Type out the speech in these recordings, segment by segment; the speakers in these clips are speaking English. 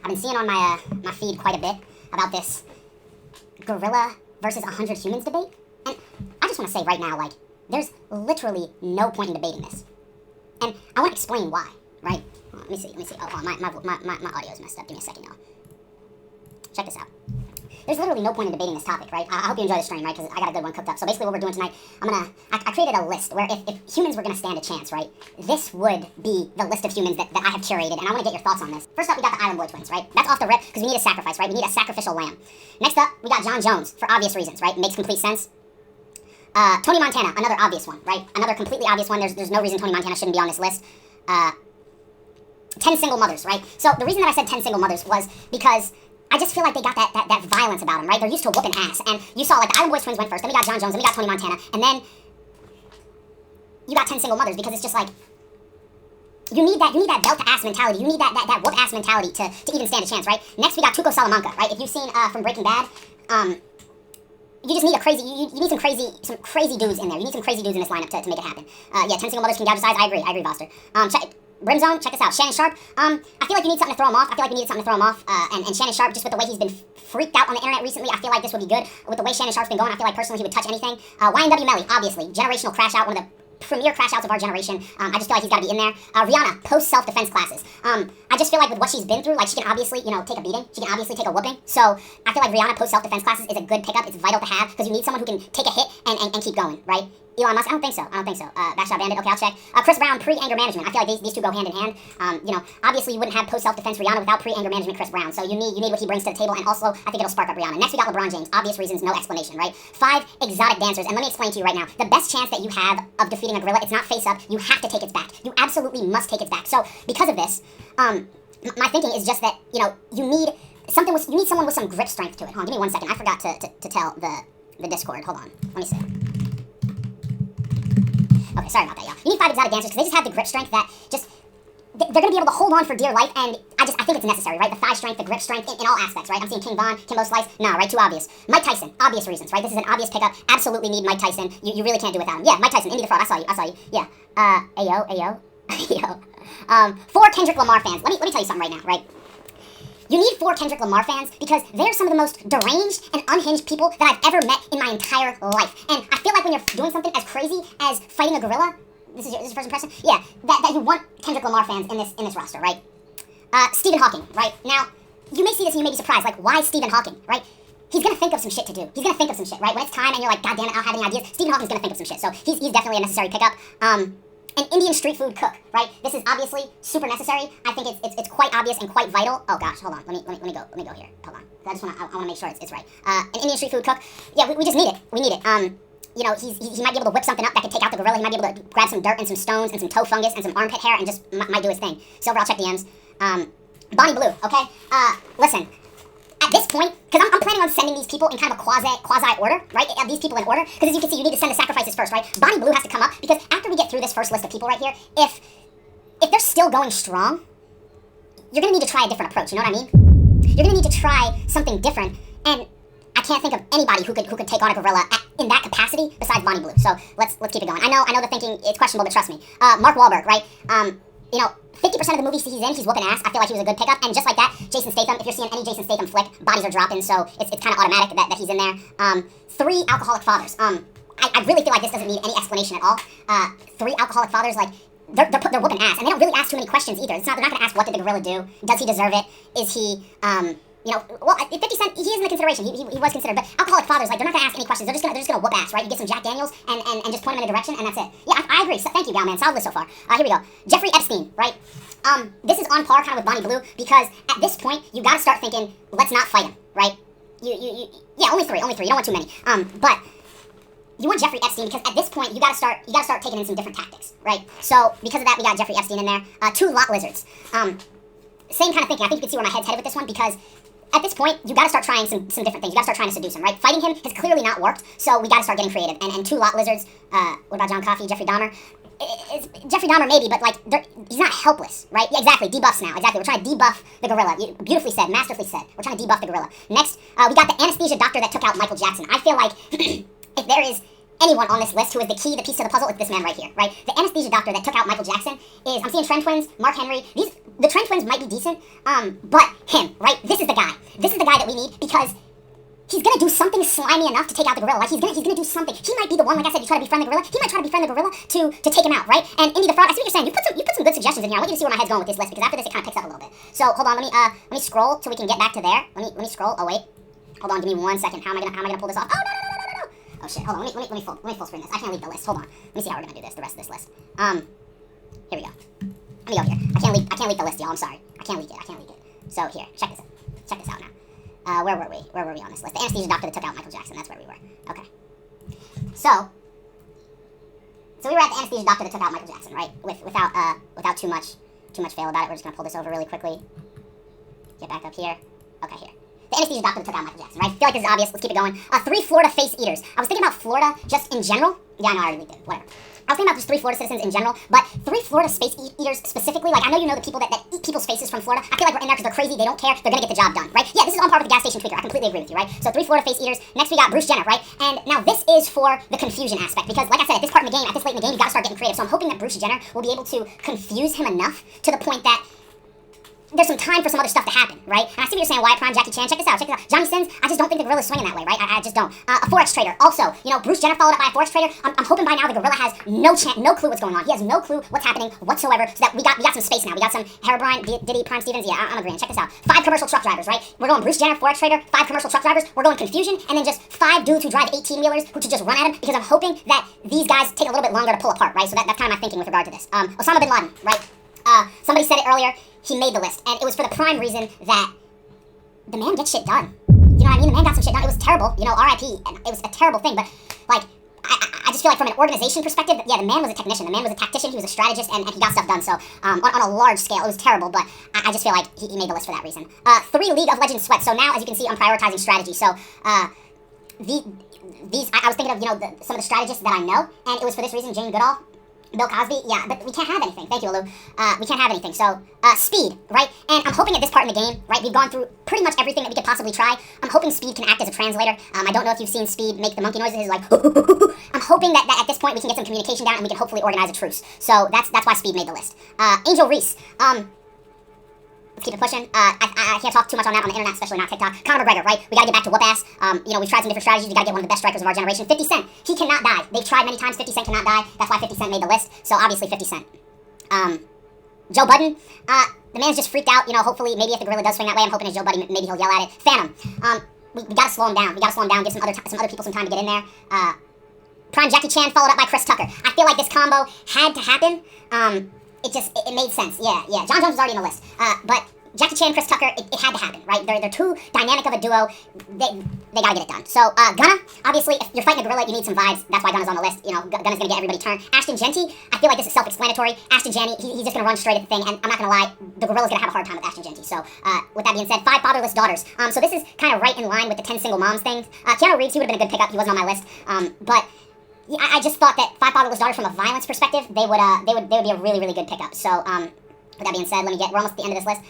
I've been seeing on my feed quite a bit about this gorilla versus 100 humans debate, and I just want to say right now, like, there's literally no point in debating this, and I want to explain why, right? Let me see. Oh, my audio is messed up. Give me a second, y'all. Check this out. There's literally no point in debating this topic, right? I hope you enjoy the stream, right? Because I got a good one cooked up. So basically what we're doing tonight, I created a list where if humans were going to stand a chance, right? This would be the list of humans that I have curated, and I want to get your thoughts on this. First up, we got the Island Boy twins, right? That's off the rip, because we need a sacrifice, right? We need a sacrificial lamb. Next up, we got John Jones, for obvious reasons, right? Makes complete sense. Tony Montana, another obvious one, right? Another completely obvious one. There's no reason Tony Montana shouldn't be on this list. 10 single mothers, right? So the reason that I said 10 single mothers was because I just feel like they got that violence about them, right? They're used to whooping ass. And you saw, like, the Island Boys twins went first, then we got John Jones, then we got Tony Montana, and then you got 10 single mothers, because it's just like, you need that belt-to-ass mentality. You need that whoop-ass mentality to even stand a chance, right? Next, we got Tuco Salamanca, right? If you've seen from Breaking Bad, you just need a crazy, you need some crazy dudes in there. You need some crazy dudes in this lineup to make it happen. Yeah, 10 single mothers can gouge his eyes. I agree, Voster. Brimzone, check this out. Shannon Sharp, I feel like you need something to throw him off. And Shannon Sharp, just with the way he's been freaked out on the internet recently, I feel like this would be good. With the way Shannon Sharp's been going, I feel like personally he would touch anything. YNW Melly, obviously. Generational crash out, one of the premier crash outs of our generation. I just feel like he's got to be in there. Rihanna, post self-defense classes. I just feel like with what she's been through, like, she can obviously, take a beating. She can obviously take a whooping. So I feel like Rihanna post self-defense classes is a good pickup. It's vital to have, because you need someone who can take a hit and keep going, right? Elon Musk, I don't think so. Backshot Bandit, okay, I'll check. Chris Brown, pre-anger management. I feel like these two go hand in hand. Obviously you wouldn't have post-self-defense Rihanna without pre-anger management Chris Brown. So you need what he brings to the table, and also I think it'll spark up Rihanna. Next we got LeBron James. Obvious reasons, no explanation, right? 5 exotic dancers, and let me explain to you right now. The best chance that you have of defeating a gorilla, it's not face up. You have to take its back. You absolutely must take its back. So because of this, my thinking is just that, you need someone with some grip strength to it. Hold on, give me 1 second. I forgot to tell the Discord. Hold on. Let me see. Okay, sorry about that, y'all. You need 5 exotic dancers because they just have the grip strength that just, they're going to be able to hold on for dear life, and I think it's necessary, right? The thigh strength, the grip strength, in all aspects, right? I'm seeing King Von, Kimbo Slice. Nah, right? Too obvious. Mike Tyson, obvious reasons, right? This is an obvious pickup. Absolutely need Mike Tyson. You really can't do without him. Yeah, Mike Tyson, Indy the Fraud. I saw you. Yeah. Ayo. 4 Kendrick Lamar fans. Let me tell you something right now, right? You need 4 Kendrick Lamar fans because they're some of the most deranged and unhinged people that I've ever met in my entire life. And I feel like when you're doing something as crazy as fighting a gorilla, this is your first impression? Yeah, that you want Kendrick Lamar fans in this roster, right? Stephen Hawking, right? Now, you may see this and you may be surprised, like, why Stephen Hawking, right? He's gonna think of some shit to do. He's gonna think of some shit, right? When it's time and you're like, God damn it, I don't have any ideas, Stephen Hawking's gonna think of some shit. So he's definitely a necessary pickup. An Indian street food cook, right? This is obviously super necessary. I think it's quite obvious and quite vital. Oh gosh, hold on. Let me go here. Hold on. I want to make sure it's right. An Indian street food cook. Yeah, we just need it. We need it. He might be able to whip something up that could take out the gorilla. He might be able to grab some dirt and some stones and some toe fungus and some armpit hair and just might do his thing. Silver, I'll check DMs. Bonnie Blue, okay? Listen. At this point, because I'm planning on sending these people in kind of a quasi order, right? These people in order, because as you can see, you need to send the sacrifices first, right? Bonnie Blue has to come up, because after we get through this first list of people right here, if they're still going strong, you're going to need to try a different approach, you know what I mean? You're going to need to try something different, and I can't think of anybody who could take on a gorilla in that capacity besides Bonnie Blue, so let's keep it going. I know the thinking, it's questionable, but trust me. Mark Wahlberg, right? 50% of the movies he's in, he's whooping ass. I feel like he was a good pickup. And just like that, Jason Statham, if you're seeing any Jason Statham flick, bodies are dropping, so it's kind of automatic that he's in there. 3 alcoholic fathers. I really feel like this doesn't need any explanation at all. 3 alcoholic fathers, like, they're whooping ass. And they don't really ask too many questions either. They're not going to ask, what did the gorilla do? Does he deserve it? Is he, 50 Cent, he is in the consideration. He was considered. But alcoholic fathers, like, they're not going to ask any questions. They're just gonna whoop ass, right? You get some Jack Daniels and just point them in a direction, and that's it. Yeah, I agree. So, thank you, Gal, man. Solid list so far. Here we go. Jeffrey Epstein, right? This is on par kind of with Bonnie Blue, because at this point, you got to start thinking, let's not fight him, right? Yeah, only three. You don't want too many. But you want Jeffrey Epstein because at this point, you got to start taking in some different tactics, right? So because of that, we got Jeffrey Epstein in there. 2 lot lizards. Same kind of thinking. I think you can see where my head's headed with this one, because at this point, you got to start trying some different things. You got to start trying to seduce him, right? Fighting him has clearly not worked, so we got to start getting creative. And 2 lot lizards. What about John Coffey, Jeffrey Dahmer? Jeffrey Dahmer maybe, but like he's not helpless, right? Yeah, exactly. Debuffs now. Exactly. We're trying to debuff the gorilla. Beautifully said. Masterfully said. We're trying to debuff the gorilla. Next, we got the anesthesia doctor that took out Michael Jackson. I feel like if there is anyone on this list who is the key, the piece to the puzzle, it's this man right here, right? The anesthesia doctor that took out Michael Jackson is, I'm seeing Trend Twins, Mark Henry. The Trend Twins might be decent, but him, right? something slimy enough to take out the gorilla. Like, he's gonna do something. He might be the one, like I said, you try to befriend the gorilla. He might try to befriend the gorilla to take him out, right? And Indy the Frog, I see what you're saying. You put some good suggestions in here. I want you to see where my head's going with this list, because after this it kind of picks up a little bit. So, hold on, let me scroll till we can get back to there. Let me scroll. Oh, wait. Hold on, give me 1 second. How am I gonna pull this off? Oh, no. Oh, shit. Hold on, let me full screen this. I can't leave the list. Hold on. Let me see how we're gonna do this, the rest of this list. Here we go. Let me go here. I can't leave the list, y'all. I'm sorry. I can't leave it. So, here. Check this out now. Where were we on this list? The anesthesia doctor that took out Michael Jackson. That's where we were. Okay. So we were at the anesthesia doctor that took out Michael Jackson, right? Without too much fail about it. We're just gonna pull this over really quickly. Get back up here. Okay, here. The anesthesia doctor that took out Michael Jackson, right? I feel like this is obvious. Let's keep it going. 3 Florida face eaters. I was thinking about Florida just in general. Yeah, I know, I already leaked it. Whatever. I was thinking about just 3 Florida citizens in general, but 3 Florida space eaters specifically. Like, I know you know the people that eat people's faces from Florida. I feel like we're in there because they're crazy, they don't care, they're gonna get the job done, right? Yeah, this is on par with the gas station tweaker. I completely agree with you, right? So 3 Florida face eaters. Next we got Bruce Jenner, right? And now this is for the confusion aspect, because like I said, at this part in the game, at this late in the game, you gotta start getting creative. So I'm hoping that Bruce Jenner will be able to confuse him enough to the point that there's some time for some other stuff to happen, right? And I see what you're saying, Wyatt Prime, Jackie Chan, check this out. Johnny Sins, I just don't think the gorilla's swinging that way, right? I just don't. A Forex trader, also, you know, Bruce Jenner followed up by a Forex trader. I'm hoping by now the gorilla has no clue what's going on. He has no clue what's happening whatsoever, so that we got some space now. We got some Herobrine, Diddy, Prime Stevens, yeah, I'm agreeing. Check this out. 5 commercial truck drivers, right? We're going Bruce Jenner, Forex trader, 5 commercial truck drivers, we're going confusion, and then just 5 dudes who drive 18-wheelers who should just run at him, because I'm hoping that these guys take a little bit longer to pull apart, right? So that's kind of my thinking with regard to this. Osama bin Laden, right? Somebody said it earlier, he made the list, and it was for the prime reason that the man gets shit done. You know what I mean? The man got some shit done. It was terrible, you know, RIP, and it was a terrible thing, but, like, I just feel like from an organization perspective, yeah, the man was a technician, the man was a tactician, he was a strategist, and he got stuff done, so, on a large scale, it was terrible, but I just feel like he made the list for that reason. 3 League of Legends sweats, so now, as you can see, I'm prioritizing strategy, so, I was thinking of, you know, some of the strategists that I know, and it was for this reason, Jane Goodall, Bill Cosby, yeah, but we can't have anything. Thank you, Alu. We can't have anything. So, speed, right? And I'm hoping at this part in the game, right, we've gone through pretty much everything that we could possibly try. I'm hoping Speed can act as a translator. I don't know if you've seen Speed make the monkey noises, like, I'm hoping that at this point we can get some communication down and we can hopefully organize a truce. So, that's why Speed made the list. Angel Reese, let's keep it pushing. I can't talk too much on that on the internet, especially not TikTok. Conor McGregor, right? We gotta get back to whoop ass. You know, we've tried some different strategies. We gotta get one of the best strikers of our generation. 50 Cent, he cannot die. They've tried many times. 50 Cent cannot die. That's why 50 Cent made the list. So obviously 50 Cent. Joe Budden, the man's just freaked out. You know, hopefully, maybe if the gorilla does swing that way, I'm hoping as Joe Budden, maybe he'll yell at it. Phantom, we gotta slow him down. We gotta slow him down. Give some other people some time to get in there. Prime Jackie Chan followed up by Chris Tucker. I feel like this combo had to happen. It made sense. Yeah. John Jones was already in the list. But Jackie Chan, Chris Tucker, it had to happen, right? They're too dynamic of a duo. They gotta get it done. So, Gunna, obviously, if you're fighting a gorilla, you need some vibes. That's why Gunna's on the list. You know, Gunna's gonna get everybody turned. Ashton Genty, I feel like this is self-explanatory. Ashton Genty, he's just gonna run straight at the thing, and I'm not gonna lie, the gorilla's gonna have a hard time with Ashton Genty. So, with that being said, 5 fatherless daughters. So this is kind of right in line with the 10 single moms thing. Keanu Reeves, he would have been a good pickup. He wasn't on my list. But yeah, I just thought that 5 fatherless daughters from a violence perspective, they would be a really, really good pickup. So, with that being said, we're almost at the end of this list.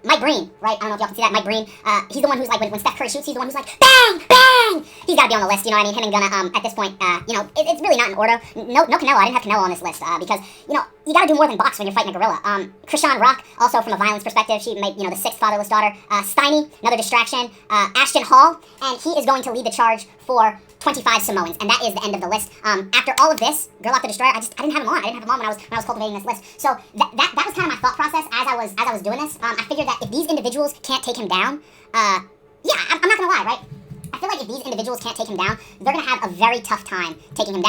Mike Breen, right? I don't know if y'all can see that. Mike Breen, he's the one who's like, when Steph Curry shoots, he's the one who's like, bang, bang! He's gotta be on the list, you know what I mean? Him and Gunna, at this point, you know, it's really not in order. No Canelo, I didn't have Canelo on this list, because, you know, you gotta do more than box when you're fighting a gorilla. Krishan Rock, also from a violence perspective, she made, you know, the 6th fatherless daughter. Steiny, another distraction. Ashton Hall, and he is going to lead the charge for 25 Samoans, and that is the end of the list. After all of this, Girl the Destroyer, I didn't have him on. I didn't have him on when I was cultivating this list. So that was kind of my thought process as I was doing this. I figured that if these individuals can't take him down, yeah, I'm not gonna lie, right? I feel like if these individuals can't take him down, they're gonna have a very tough time taking him down.